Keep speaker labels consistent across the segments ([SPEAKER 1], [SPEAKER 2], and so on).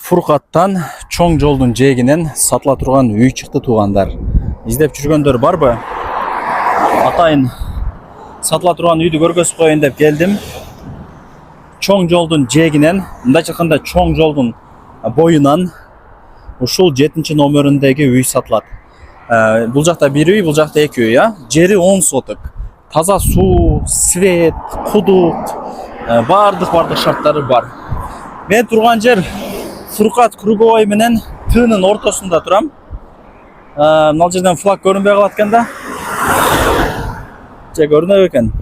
[SPEAKER 1] Фуркаттан чоң жолдун жээгинен сатыла турган үй чыкты туугандар. Издеп жүргөндөр барбы? Атайын сатыла турган үйдү көргөзүп коеюн деп келдим. Чоң жолдун жээгинен, мындайча айтканда чоң жолдун боюнан ушул 7 номеріндегі үй сатылат. Бул жакта бир үй, бул жакта 2 үй, жери 10 соток. Таза суу, свет, кудук, бардык шарттары бар. Мен турган жер Фуркат круговой менен тыынын ортосунда турам. Мына жерден флаг көрүнбөй калат экен да. Же көрүнөбү экен?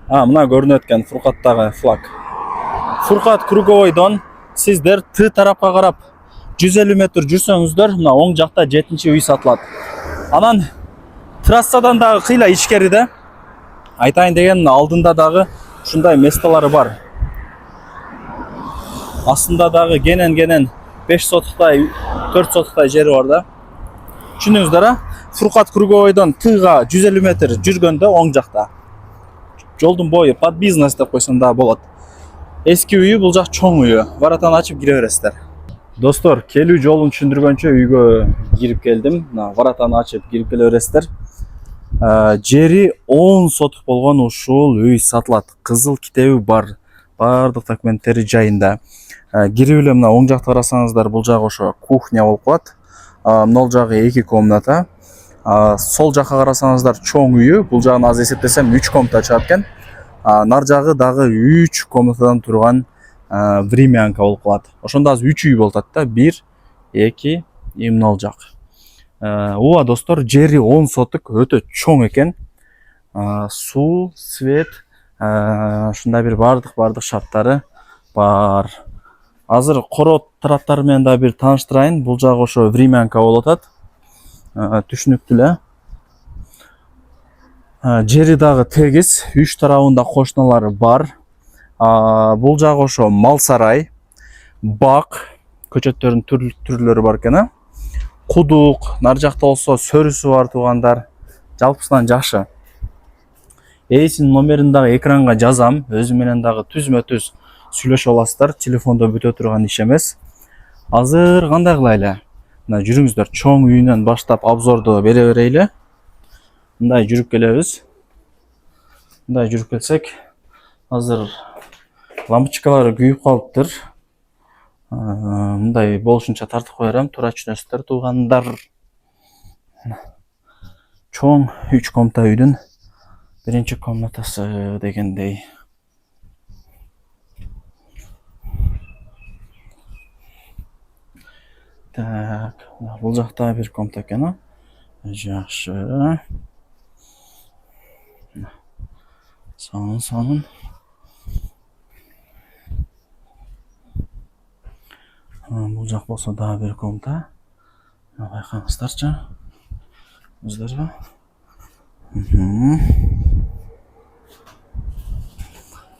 [SPEAKER 1] Мына көрүнөт экен Фуркаттагы флаг. Фуркат круговойдон сиздер Т тарапка карап 150 метр жүрсөңүздөр, мына оң жакта 7 үй сатылат. Анан трассадан дагы кыйла ичкериде айтайын деген алдында дагы ушундай месталары бар. Астында дагы кенен 5 сотуктай, 4 сотуктай жери бар да. Түшүнүңүздөр, Фуркат круговойдон Тыга 150 метр жүргөндө оң жакта. Жолдун бою под бизнес деп койсоң да болот. Эски үйү, бул жак чоң үйү. Варатаны ачып кире бересиздер. Достор, келүү жолун түшүндүргөнчө үйгө кирип келдим. Варатаны ачып кирип келе бересиздер. Жери 10 сотук болгон ушул үй сатылат. Кызыл китеби бар. Бардык документтери жайында. Кирип эле мына оң жакты карасаңыздар, бул жагы ошо кухня болуп калат. Мына жагы 2 комната. Сол жакка карасаңыздар чоң үйү, бул жагын аз эсептесем 3 комната чыгат экен. Нар жагы дагы 3 комнатадан турган времянка болуп калат. Ошондо аз 3 үй болуп атат да. 1, 2, мына жак. Ооба достор, жери 10 сотук, өтө чоң экен. Суу, свет, ушундай бир бардык шарттары бар. Азыр корот тараптары менен да бир тааныштырайын. Бул жагы ошо времянка болуп атат. Түшүнүктүү эле. Жери дагы тегиз, 3 тарабында кошуналары бар. Бул жагы ошо мал сарай, бак, көчөттөрдүн түрлөрү бар экен. Кудук, нар жакта болсо сөрүсү бар туугандар. Жалпысынан жакшы. Эйсин номерин дагы экранга жазам. Өзү менен дагы түзмө-түз сүйлөшө аласыздар. Телефондо бүтө турган иш эмес. Азыр кандай кылайлы? Мына жүрүңүздөр, чоң үйүнөн баштап обзорду бере берейли. Мындай жүрүп келебиз. Мындай жүрүп келсек, азыр лампочкалары күйүп калыптыр. Мындай болушунча тартып коерам, туура түшүнөсүздөр туугандар. Чоң 3 комната үйдүн 1-чи комнатасы дегендей. Так, бул жакта бир комната экен. Жакшы. Сонун. Бул жак болсо дагы бир комната. Байкаңыздарчы. Өздөрү.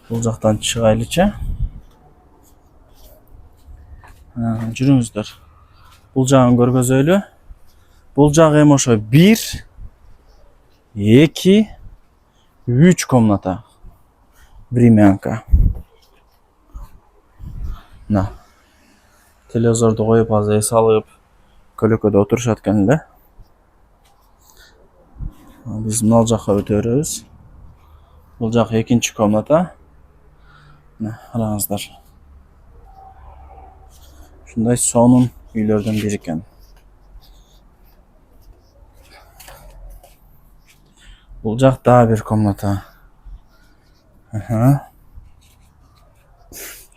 [SPEAKER 1] Бул жактан чыгайлычы. Жүрүңүздөр. Бул жагын көргөзөйлү. Бул жагы эми ошо 1, 2, 3 комната. Времянка. Телевизорду коюп, аз эс алып, көлөкөдө отурушат экен эле. Биз мына жакка өтөрүбүз. Бул жак 2-чи комната. Караңыздар. Ушундай сонун үйлөрдөн бири экен. Бул жак дагы бир комната.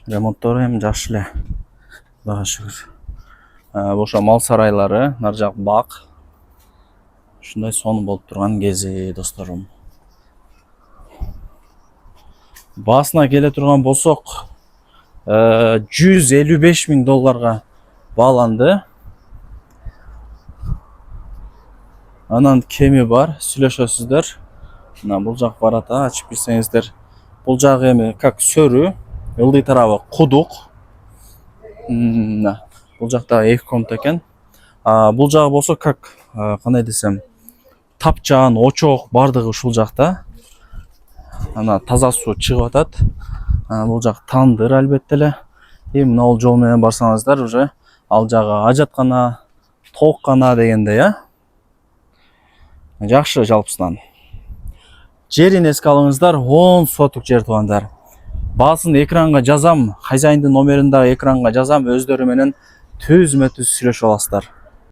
[SPEAKER 1] Ремонттору эми жакшы эле. Кудайга шүгүр. Ошо мал сарайлары, нар жак бак. Ушундай сонун болуп турган кези, досторум. Баасына келе турган болсок, $155,000 бааланды. Анан кеми бар, сүйлөшөсүздөр. Мына бул жак барата, ачып кирсеңиздер. Бул жагы эми как сөрү, ылдый тарабы кудук. Бул жакта 2 комната экен. Бул жагы болсо как, кандай десем, тапчан, очок бардыгы ушул жакта. Ана таза суу чыгып атат. Бул жак тандыр албетте эле. Мына ол жол менен барсаңыздар уже ал жагы ажаткана, тооккана дегенде я. Жакшы жалпысынан. Жерин эске алыңыздар, 10 сотук жер туугандар. Баасын экранга жазам, хозяиндын номерин дагы экранга жазам, өздөрү менен түзмө-түз сүйлөшүп аласыздар.